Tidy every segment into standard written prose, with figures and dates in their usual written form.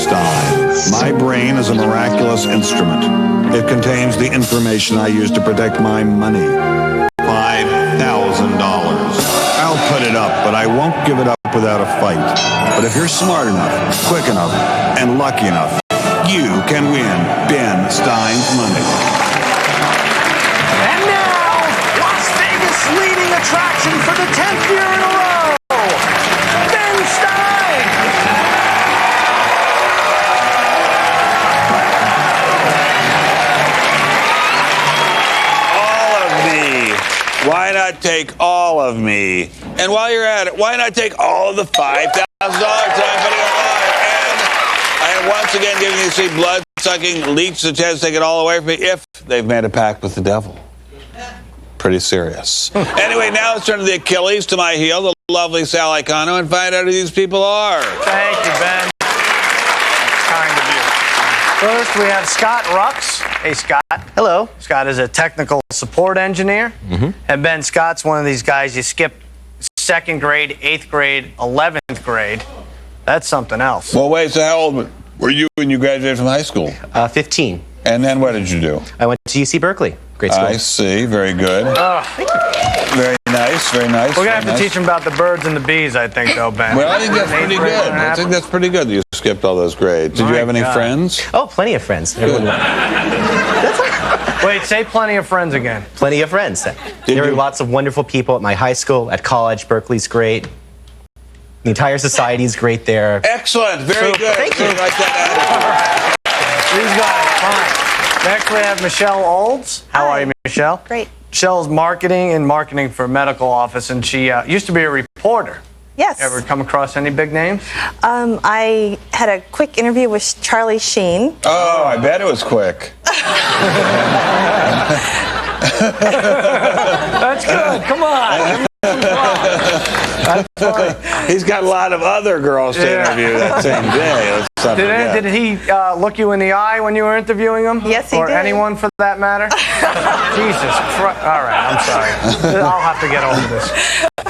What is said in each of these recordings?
Stein. My brain is a miraculous instrument. It contains the information I use to protect my money. $5,000. I'll put it up, but I won't give it up without a fight. But if you're smart enough, quick enough, and lucky enough, you can win Ben Stein's money. And now, Las Vegas leading attraction for the 10th year in a row, Ben Stein! All of me. Why not take all of me? And while you're at it, why not take all of the $5,000 that I'm putting online? And I am once again giving you three blood-sucking leeches a chance to take it all away from me if they've made a pact with the devil. Pretty serious. Anyway, now let's turn to the Achilles to my heel, the lovely Sal Icano, and find out who these people are. Thank you, Ben. Kind of you. First, we have Scott Rux. Hey, Scott. Hello. Scott is a technical support engineer. And Ben, Scott's one of these guys you skip 2nd grade, 8th grade, 11th grade. That's something else. Well, wait, so how old were you when you graduated from high school? 15. And then what did you do? I went to UC Berkeley. Great school. I see. Very good. Very nice. Very nice. We're going to have to teach him about the birds and the bees, I think, though, Ben. Well, I think that's pretty good. I think that's pretty good that you skipped all those grades. Did you have any friends? Oh, plenty of friends. Good. Wait, say plenty of friends again. Plenty of friends. There were lots of wonderful people at my high school, at college. Berkeley's great. The entire society is great there. Excellent. Very good. Thank you. Like that. These guys, fine. Next, we have Michelle Olds. How are you, Michelle? Great. Michelle's marketing for medical office, and she used to be a reporter. Yes. Ever come across any big names? I had a quick interview with Charlie Sheen. Oh, I bet it was quick. That's good. Come on. That's funny. He's got a lot of other girls to interview that same day. Did he look you in the eye when you were interviewing him? Yes, he did. Or anyone for that matter? Jesus Christ. All right, I'm sorry. I'll have to get over this.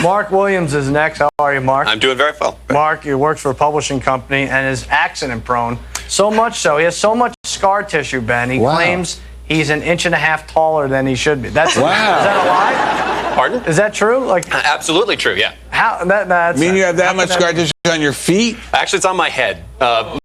Mark Williams is next. How are you, Mark? I'm doing very well. Mark, he works for a publishing company and is accident prone. So much so, he has so much scar tissue, Ben. He claims he's 1.5 inches taller than he should be. That's Is that a lie? Pardon? Is that true? Like absolutely true, yeah. How? That's, you mean you have that much scar tissue on your feet? Actually, it's on my head.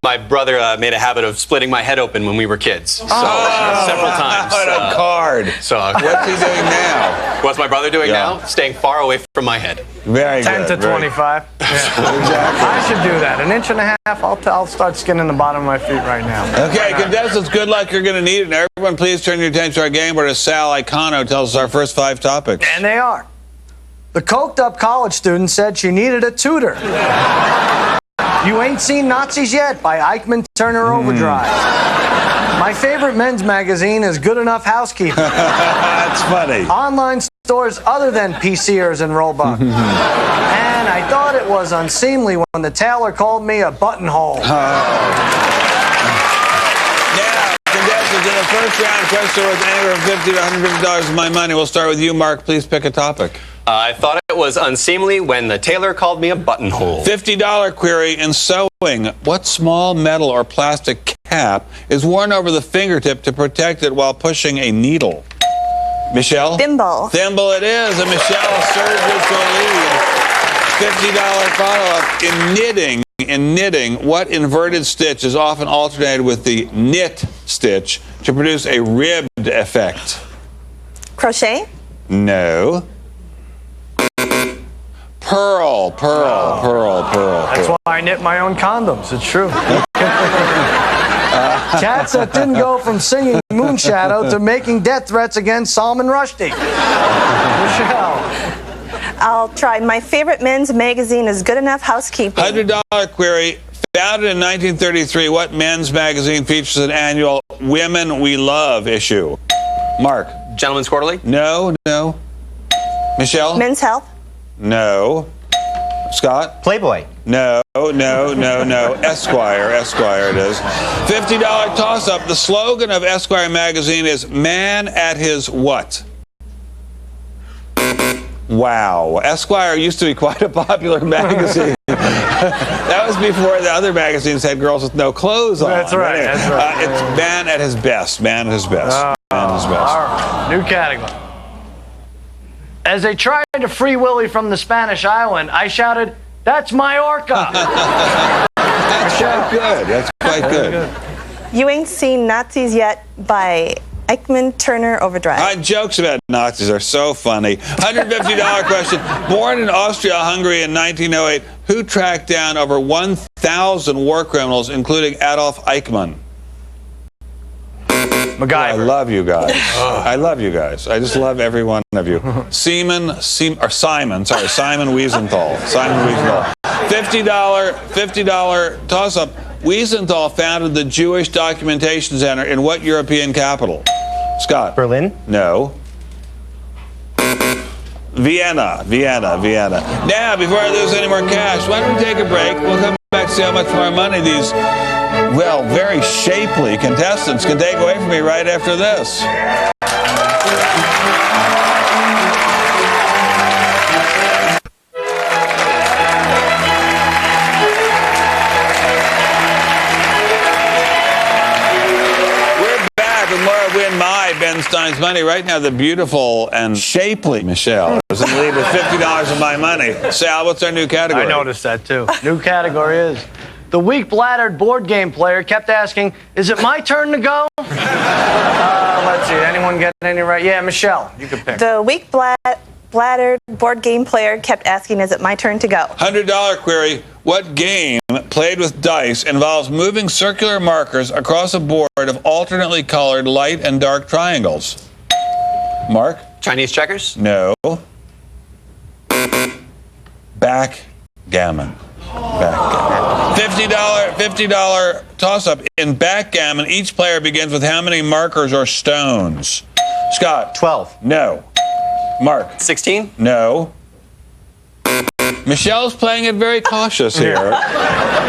My brother made a habit of splitting my head open when we were kids. So several times. What a card. So what's he doing now? What's my brother doing now? Staying far away from my head. Very 10 good. to 25. Yeah. Exactly. I should do that. 1.5 inches. I'll start skinning the bottom of my feet right now. Okay, contestants, good luck. You're going to need it. Now, everyone, please turn your attention to our game where Sal Icano tells us our first 5 topics. And they are. The coked-up college student said she needed a tutor. You Ain't Seen Nazis Yet by Eichmann Turner Overdrive. My favorite men's magazine is Good Enough Housekeeping. That's funny. Online stores other than PCers and Roebuck. And I thought it was unseemly when the tailor called me a buttonhole. Now, contestants, in the first round, question worth anywhere from $50 to $150 of my money. We'll start with you, Mark. Please pick a topic. I thought it was unseemly when the tailor called me a buttonhole. $50 query in sewing. What small metal or plastic cap is worn over the fingertip to protect it while pushing a needle? Michelle? Thimble. Thimble it is, and Michelle surges to a lead. $50 follow-up. In knitting, what inverted stitch is often alternated with the knit stitch to produce a ribbed effect? Crochet. No. Pearl. That's why I knit my own condoms. It's true. Cats that didn't go from singing Moonshadow to making death threats against Salman Rushdie. Michelle. I'll try. My favorite men's magazine is Good Enough Housekeeping. $100 query. Founded in 1933, what men's magazine features an annual Women We Love issue? Mark. Gentleman's Quarterly? No. Michelle? Men's Health. No. Scott? Playboy. No. Esquire it is. $50 toss-up. The slogan of Esquire magazine is "Man at his what?" Wow. Esquire used to be quite a popular magazine. That was was before the other magazines had girls with no clothes on. That's right. Anyway, That's right. It's man at his best. Man at his best. Man at his best. All right. New category. As they tried to free Willie from the Spanish island, I shouted, "That's Majorca!" That's quite good. That's quite good. You Ain't Seen Nazis Yet by Eichmann Turner Overdrive. Jokes about Nazis are so funny. $150 question. Born in Austria-Hungary in 1908, who tracked down over 1,000 war criminals, including Adolf Eichmann? MacGyver. I love you guys. I love you guys. I just love every one of you. Simon Wiesenthal. Simon Wiesenthal. $50 toss-up. Wiesenthal founded the Jewish Documentation Center in what European capital? Scott. Berlin? No. Vienna. Now, before I lose any more cash, why don't we take a break? We'll come back to see how much more money these, well, very shapely contestants can take away from me right after this. Win my Ben Stein's money. Right now, the beautiful and shapely Michelle is in the lead with $50 of my money. Sal, what's our new category? I noticed that too. New category is the weak-bladdered board game player kept asking, "Is it my turn to go?" Let's see. Anyone get any right? Yeah, Michelle, you can pick. The weak-bladdered board game player kept asking, "Is it my turn to go?" $100 query. What game played with dice involves moving circular markers across a board of alternately colored light and dark triangles? Mark? Chinese checkers? No. Backgammon. $50 toss-up. In backgammon, each player begins with how many markers or stones? Scott? 12. No. Mark? 16? No. Michelle's playing it very cautious here.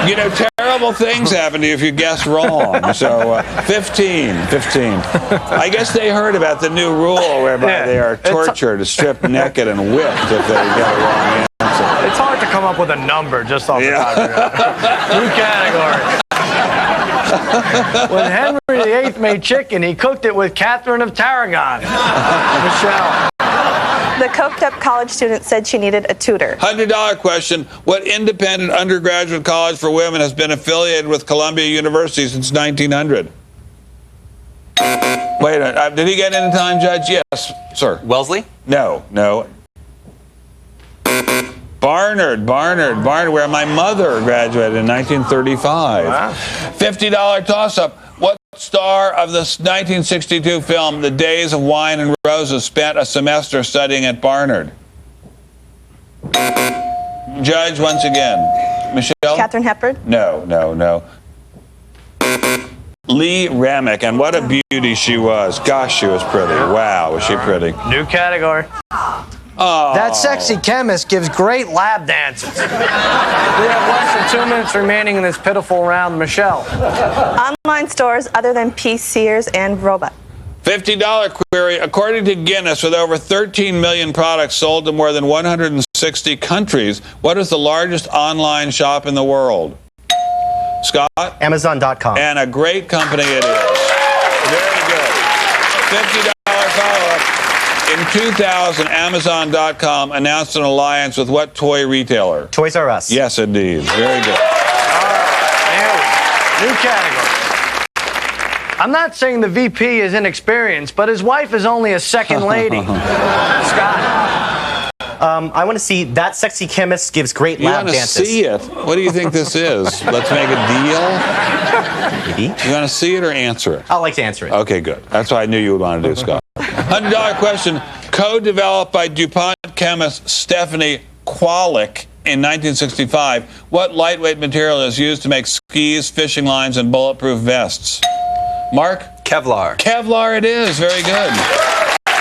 You know, terrible things happen to you if you guess wrong. So, 15. I guess they heard about the new rule whereby they are tortured, stripped naked, and whipped if they get a wrong answer. It's hard to come up with a number just off the top of your head. New category. When Henry VIII made chicken, he cooked it with Catherine of Tarragon. Michelle. The coked-up college student said she needed a tutor. $100 question. What independent undergraduate college for women has been affiliated with Columbia University since 1900? Wait a minute. Did he get in time, Judge? Yes, sir. Wellesley? No. Barnard, where my mother graduated in 1935. Wow. $50 toss-up. What star of the 1962 film The Days of Wine and Roses spent a semester studying at Barnard? Judge, once again. Michelle? Katharine Hepburn? No. Lee Remick, and what a beauty she was. Gosh, she was pretty. Wow, was she pretty. New category. Oh. That sexy chemist gives great lab dances. We have less than 2 minutes remaining in this pitiful round. Michelle. Online stores other than Peace, Sears, and Robot. $50 query. According to Guinness, with over 13 million products sold to more than 160 countries, what is the largest online shop in the world? Scott? Amazon.com. And a great company it is. Very good. $50 follow-up. In 2000, Amazon.com announced an alliance with what toy retailer? Toys R Us. Yes, indeed. Very good. New category. I'm not saying the VP is inexperienced, but his wife is only a second lady. Scott. I want to see That Sexy Chemist Gives Great Lab Dances. You want to see it? What do you think this is? Let's make a deal? Maybe. You want to see it or answer it? I'd like to answer it. Okay, good. That's what I knew you would want to do, Scott. $100 question. Co-developed by DuPont chemist Stephanie Kwolek in 1965. What lightweight material is used to make skis, fishing lines, and bulletproof vests? Mark? Kevlar. Kevlar it is. Very good. $50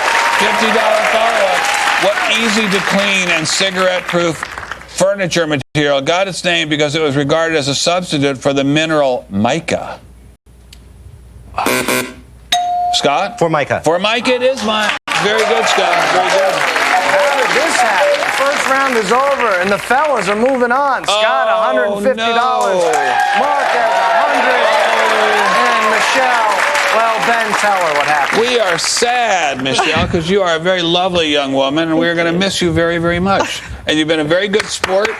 follow-up. What easy-to-clean and cigarette-proof furniture material got its name because it was regarded as a substitute for the mineral mica? Scott? Formica. Formica it is mine. Very good, Scott. Very good. How did this happen? The first First round is over, and the fellas are moving on. Scott, $150. No. Mark has $100. And Michelle, well, Ben, tell her what happened. We are sad, Michelle, because you are a very lovely young woman, and we're going to miss you very, very much. And you've been a very good sport. And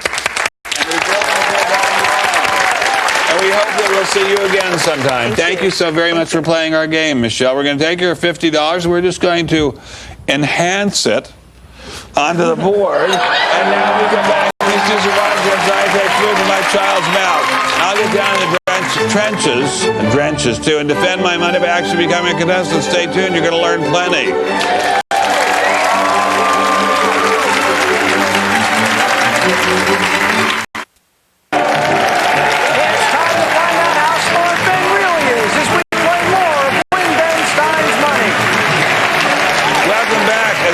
we hope that we'll see you again sometime. Thank you so very much for playing our game, Michelle. We're going to take your $50. We're just going to enhance it onto the board. And now we come back and these two survivors are trying to take food from my child's mouth. I'll get down in the trenches too, and defend my money by actually becoming a contestant. Stay tuned. You're going to learn plenty.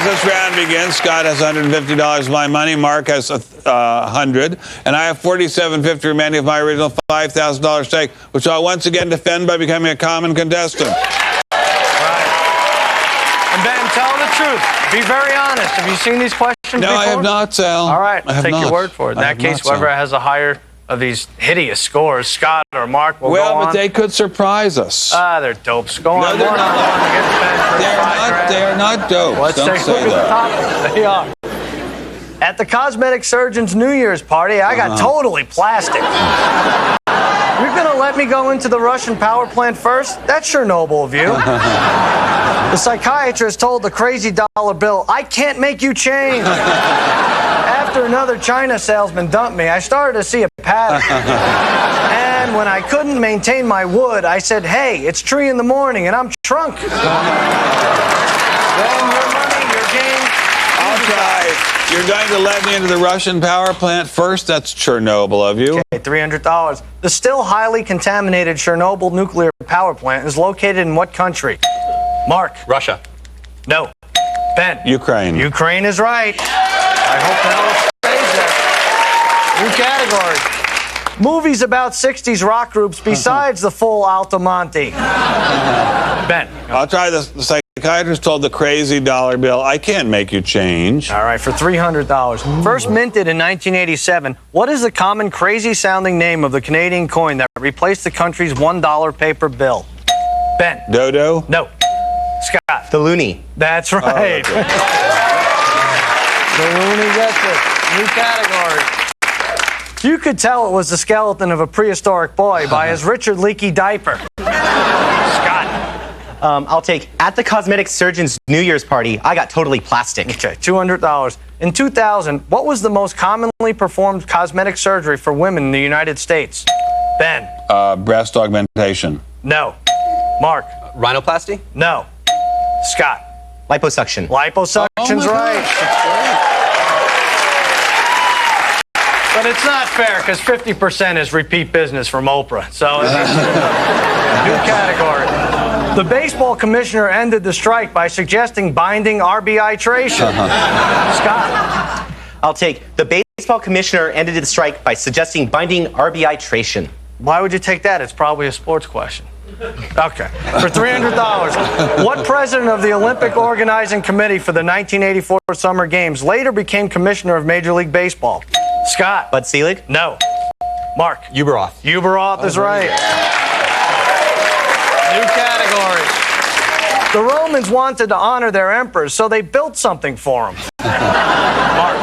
This round begins. Scott has $150 of my money. Mark has $100, and I have $47.50 remaining of my original $5,000 stake, which I'll once again defend by becoming a common contestant. Right. And Ben, tell the truth. Be very honest. Have you seen these questions before? No, I have not, Sal. All right, I have take not. your word for it. In that case, whoever has a higher of these hideous scores, Scott or Mark, will go on. Well, but they could surprise us. They're dopes. Go on. No, they're not. They are not dopes. Let's Don't take a say look that. at the top. They are. At the cosmetic surgeon's New Year's party, I got totally plastic. You're going to let me go into the Russian power plant first? That's sure noble of you. The psychiatrist told the crazy dollar bill, I can't make you change. After another China salesman dumped me, I started to see a pattern. And when I couldn't maintain my wood, I said, hey, it's 3 in the morning and I'm shrunk. Well, your money, your game. I'll try. You're going to let me into the Russian power plant first? That's Chernobyl of you. Okay, $300. The still highly contaminated Chernobyl nuclear power plant is located in what country? Mark. Russia. No. Ben. Ukraine. Ukraine is right. I hope that stays there. New category. Movies about 60s rock groups besides the full Altomonte. Ben. I'll try this. The psychiatrist told the crazy dollar bill, I can't make you change. All right, for $300. First minted in 1987, what is the common crazy-sounding name of the Canadian coin that replaced the country's $1 paper bill? Ben. Dodo? No. Scott. The loonie. That's right. The loonie gets it. New category. You could tell it was the skeleton of a prehistoric boy by his Richard Leakey diaper. Scott. I'll take at the cosmetic surgeon's New Year's party, I got totally plastic. Okay, $200. In 2000, what was the most commonly performed cosmetic surgery for women in the United States? Ben. Breast augmentation. No. Mark. Rhinoplasty? No. Scott. Liposuction. Liposuction's right. But it's not fair because 50% is repeat business from Oprah. So, new category. The baseball commissioner ended the strike by suggesting binding arbitration. Scott. I'll take the baseball commissioner ended the strike by suggesting binding arbitration. Why would you take that? It's probably a sports question. Okay. For $300, what president of the Olympic Organizing Committee for the 1984 Summer Games later became commissioner of Major League Baseball? Scott. Bud Selig? No. Mark. Uberoth. Uberoth is right. New category. The Romans wanted to honor their emperors, so they built something for them. Mark.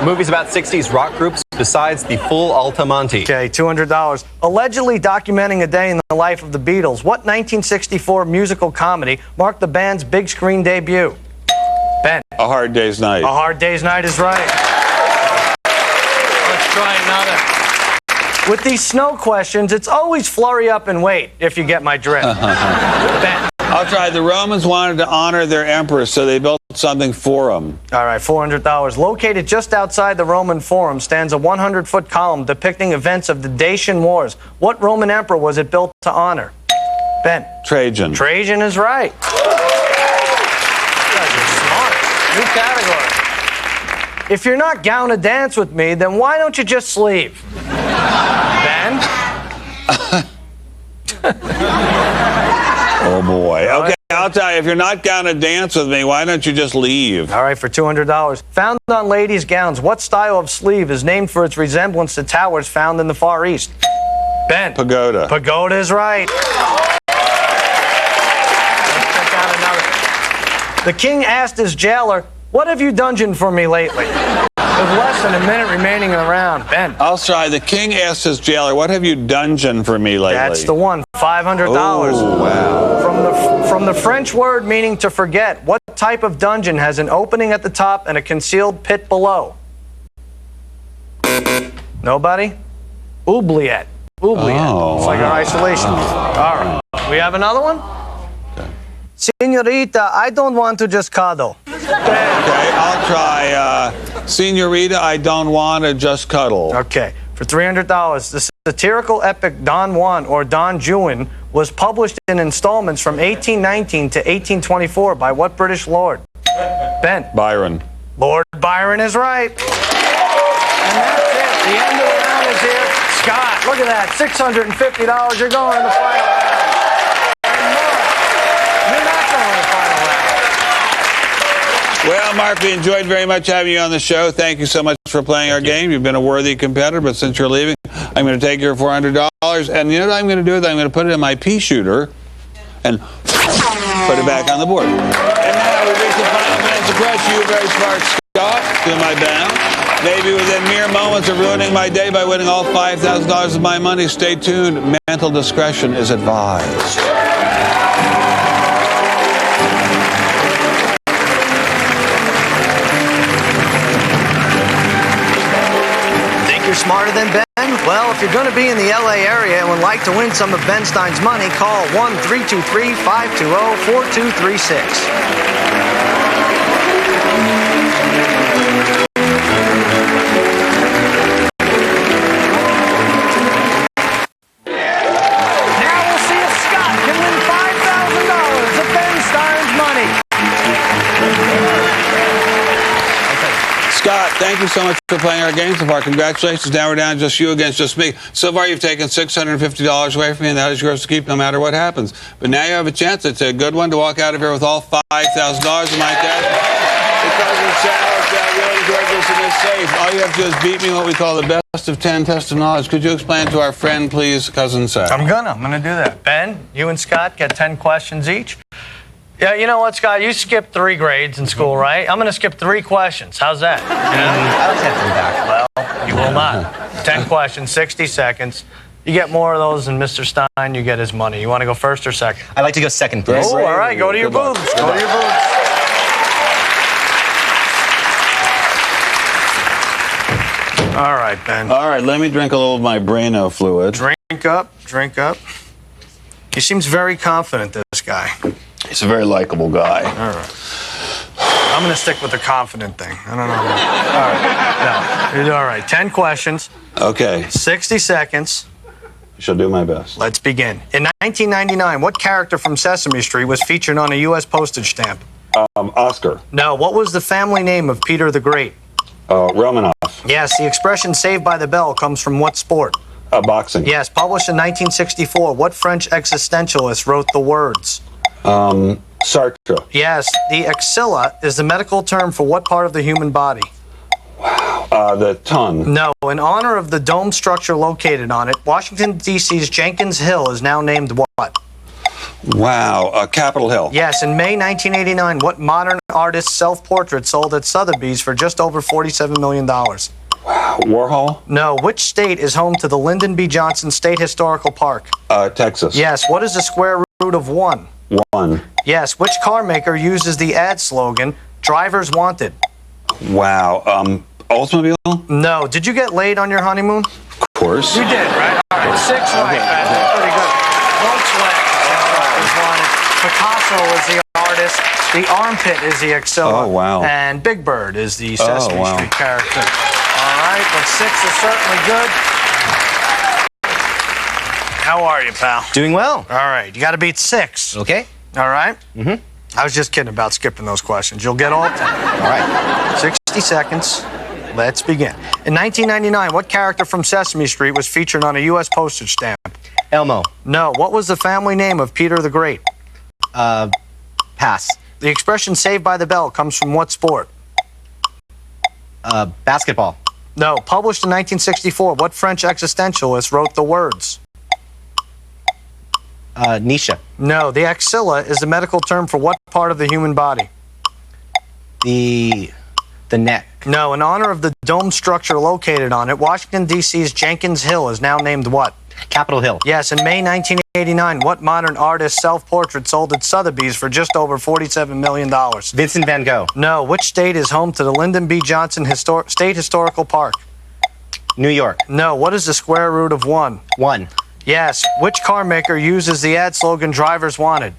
Movies about 60s rock groups besides the full Altomonte. Okay, $200. Allegedly documenting a day in the life of the Beatles, what 1964 musical comedy marked the band's big screen debut? Ben. A Hard Day's Night. A Hard Day's Night is right. Let's try another. With these snow questions, it's always flurry up and wait, if you get my drift. Ben. I'll try. The Romans wanted to honor their emperor, so they built something for them. All right, $400. Located just outside the Roman Forum stands a 100-foot column depicting events of the Dacian Wars. What Roman emperor was it built to honor? Ben. Trajan. Trajan is right. You guys are smart. New category. If you're not down to dance with me, then why don't you just leave? Ben? Oh, boy. Okay, I'll tell you, if you're not going to dance with me, why don't you just leave? All right, for $200. Found on ladies' gowns, what style of sleeve is named for its resemblance to towers found in the Far East? Ben. Pagoda. Pagoda is right. Let's check out another. The king asked his jailer, what have you dungeoned for me lately? With less than a minute remaining in the round. Ben. I'll try. The king asked his jailer, what have you dungeoned for me lately? That's the one. $500. Oh, wow. From the French word meaning to forget, what type of dungeon has an opening at the top and a concealed pit below? Nobody? Oubliette. Oubliette. Oh, it's like our isolation. All right. We have another one? Senorita, I don't want to just cuddle. Okay, I'll try. Senorita, I don't want to just cuddle. Okay, for $300. The satirical epic Don Juan or Don Juan was published in installments from 1819 to 1824 by what British lord? Ben. Byron. Lord Byron is right. And that's it. The end of the round is here. Scott, look at that. $650. You're going to the final round. Well, Mark, we enjoyed very much having you on the show. Thank you so much for playing our game. You've been a worthy competitor, but since you're leaving, I'm going to take your $400. And you know what I'm going to do? I'm going to put it in my pea shooter and put it back on the board. And now we reach the final minutes of press. You very smart Scott, to my bound. Maybe within mere moments of ruining my day by winning all $5,000 of my money. Stay tuned. Mental discretion is advised. Smarter than Ben? Well, if you're going to be in the LA area and would like to win some of Ben Stein's money, call 1-323-520-4236. Scott, thank you so much for playing our game so far. Congratulations. Now we're down just you against just me. So far, you've taken $650 away from me, and that is yours to keep no matter what happens. But now you have a chance. It's a good one to walk out of here with all $5,000 in my cash. Because of challenge, really enjoyed this in this safe. All you have to do is beat me what we call the best of 10 test of knowledge. Could you explain to our friend, please, Cousin Sal? I'm gonna do that. Ben, you and Scott get 10 questions each. Yeah, you know what, Scott? You skipped 3 grades in school, right? I'm going to skip 3 questions. How's that? I'll take them back. Well, you will not. 10 questions, 60 seconds. You get more of those than Mr. Stein, you get his money. You want to go first or second? I'd like to go second, please. Oh, all right. Go to your booths. Go to your booths. All right, Ben. All right, let me drink a little of my Braino fluid. Drink up. Drink up. He seems very confident, this guy. He's a very likable guy. All right. I'm going to stick with the confident thing. I don't know. All right. No. All right. 10 questions. Okay. 60 seconds. I shall do my best. Let's begin. In 1999, what character from Sesame Street was featured on a U.S. postage stamp? Oscar. No. What was the family name of Peter the Great? Romanov. Yes. The expression "Saved by the Bell" comes from what sport? Boxing. Yes. Published in 1964, what French existentialist wrote the words? Sartre. Yes. The axilla is the medical term for what part of the human body? Wow. The tongue. No. In honor of the dome structure located on it, Washington, D.C.'s Jenkins Hill is now named what? Wow. Capitol Hill. Yes. In May 1989, what modern artist's self-portrait sold at Sotheby's for just over $47 million? Wow. Warhol? No. Which state is home to the Lyndon B. Johnson State Historical Park? Texas. Yes. What is the square root of 1? 1. Yes. Which car maker uses the ad slogan, "Drivers Wanted"? Wow. Oldsmobile? No. Did you get laid on your honeymoon? Of course. You did, right? All right. 6 right, man. Pretty good. Volkswagen is wanted. Picasso is the artist. The armpit is the axilla. Oh, wow. And Big Bird is the Sesame wow. Street character. All right, but 6 is certainly good. How are you, pal? Doing well. All right, you got to beat 6. Okay. All right? Mm-hmm. I was just kidding about skipping those questions. You'll get all 10. All right. 60 seconds. Let's begin. In 1999, what character from Sesame Street was featured on a U.S. postage stamp? Elmo. No. What was the family name of Peter the Great? Pass. The expression "saved by the bell" comes from what sport? Basketball. No. Published in 1964, what French existentialist wrote the words? Nietzsche. No. The axilla is the medical term for what part of the human body? The neck. No. In honor of the dome structure located on it, Washington, D.C.'s Jenkins Hill is now named what? Capitol Hill. Yes. In May 1989, what modern artist's self-portrait sold at Sotheby's for just over $47 million? Vincent van Gogh. No. Which state is home to the Lyndon B. Johnson State Historical Park? New York. No. What is the square root of 1? 1. Yes. Which car maker uses the ad slogan "Drivers Wanted"?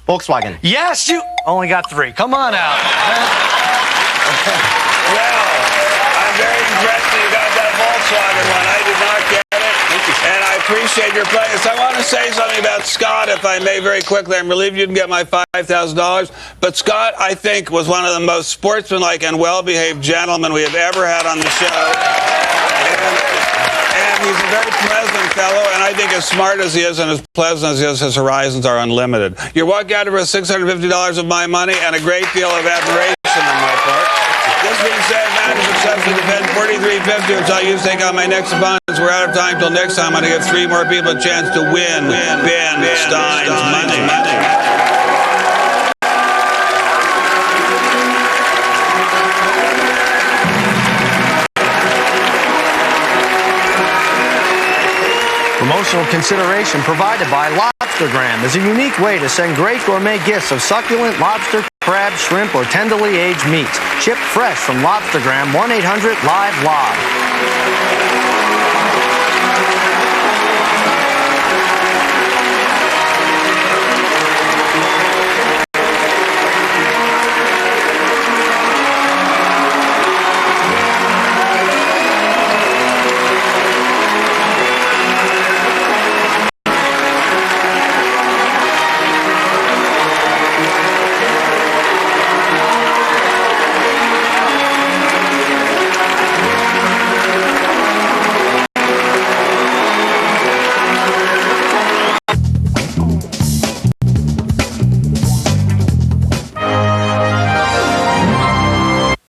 Volkswagen. Yes, you only got 3. Come on out. Well, I'm very impressed that you got that Volkswagen one. I did not get it. And I appreciate your playing. So I want to say something about Scott, if I may, very quickly. I'm relieved you didn't get my $5,000. But Scott, I think, was one of the most sportsmanlike and well-behaved gentlemen we have ever had on the show. And he's a very pleasant fellow, and I think as smart as he is and as pleasant as he is, his horizons are unlimited. You're walking out of for $650 of my money and a great deal of admiration on my part. This being said, man is successfully defend $43.50, which I'll use to take on my next opponents. We're out of time till next time. I'm going to give 3 more people a chance to win Ben Stein's money. Promotional consideration provided by Lobstergram is a unique way to send great gourmet gifts of succulent lobster, crab, shrimp, or tenderly aged meats. Shipped fresh from Lobstergram, 1-800-LIVE-LOB.